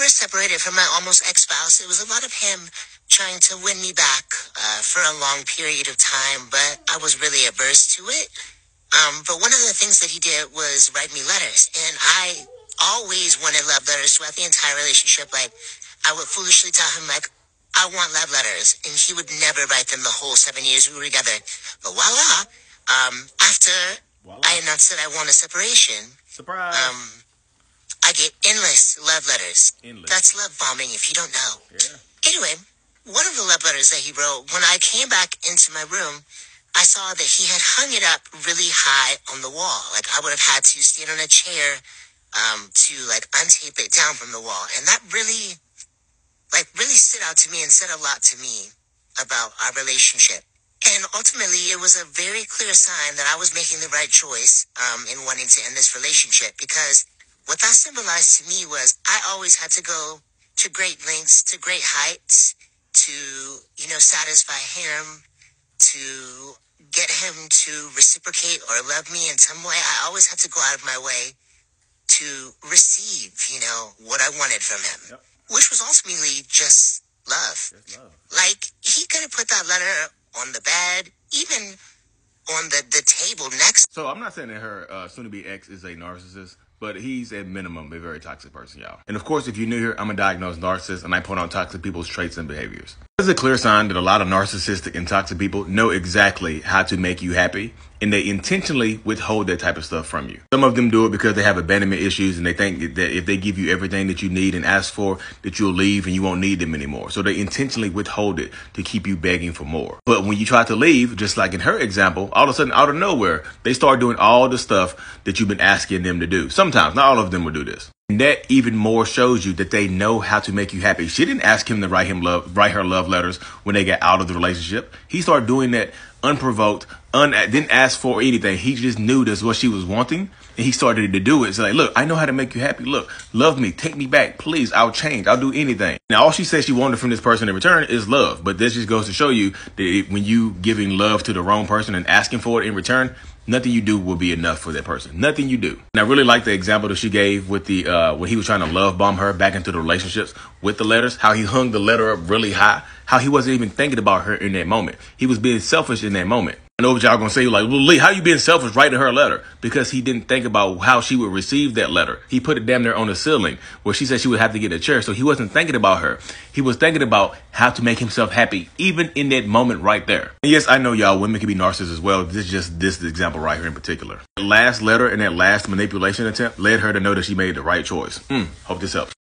first separated from my almost ex-spouse, it was a lot of him trying to win me back for a long period of time, but I was really averse to it. But one of the things that he did was write me letters, and I always wanted love letters throughout the entire relationship. Like, I would foolishly tell him, like, I want love letters, and he would never write them the whole 7 years we were together. But voila, after I announced that I want a separation, surprise, I get endless love letters. Endless. That's love bombing, if you don't know. Yeah. Anyway, one of the love letters that he wrote, when I came back into my room, I saw that he had hung it up really high on the wall. Like, I would have had to stand on a chair to, like, untape it down from the wall. And that really stood out to me and said a lot to me about our relationship. And ultimately, it was a very clear sign that I was making the right choice in wanting to end this relationship, because what that symbolized to me was I always had to go to great lengths, to great heights, to, satisfy him, to get him to reciprocate or love me in some way. I always had to go out of my way to receive, what I wanted from him, which was ultimately just love. Like, he could have put that letter on the bed, even on the table next. So I'm not saying that her soon-to-be ex is a narcissist, but he's at minimum a very toxic person, y'all. And of course, if you're new here, I'm a diagnosed narcissist, and I point out toxic people's traits and behaviors. This is a clear sign that a lot of narcissistic and toxic people know exactly how to make you happy, and they intentionally withhold that type of stuff from you. Some of them do it because they have abandonment issues, and they think that if they give you everything that you need and ask for, that you'll leave and you won't need them anymore. So they intentionally withhold it to keep you begging for more. But when you try to leave, just like in her example, all of a sudden, out of nowhere, they start doing all the stuff that you've been asking them to do. Sometimes, not all of them will do this. And that even more shows you that they know how to make you happy. She didn't ask him to write her love letters when they got out of the relationship. He started doing that unprovoked, didn't ask for anything. He just knew that's what she was wanting, and he started to do it. So like, look, I know how to make you happy. Look, love me, take me back, please. I'll change. I'll do anything. Now, all she says she wanted from this person in return is love. But this just goes to show you that when you giving love to the wrong person and asking for it in return, nothing you do will be enough for that person. Nothing you do. And I really like the example that she gave with the when he was trying to love bomb her back into the relationships with the letters, how he hung the letter up really high, how he wasn't even thinking about her in that moment. He was being selfish in that moment. I know what y'all gonna say, like, well, Lee, how you being selfish writing her a letter? Because he didn't think about how she would receive that letter. He put it damn near on the ceiling where she said she would have to get a chair. So he wasn't thinking about her. He was thinking about how to make himself happy, even in that moment right there. And yes, I know y'all, women can be narcissists as well. This is just this example right here in particular. That last letter and that last manipulation attempt led her to know that she made the right choice. Hope this helps.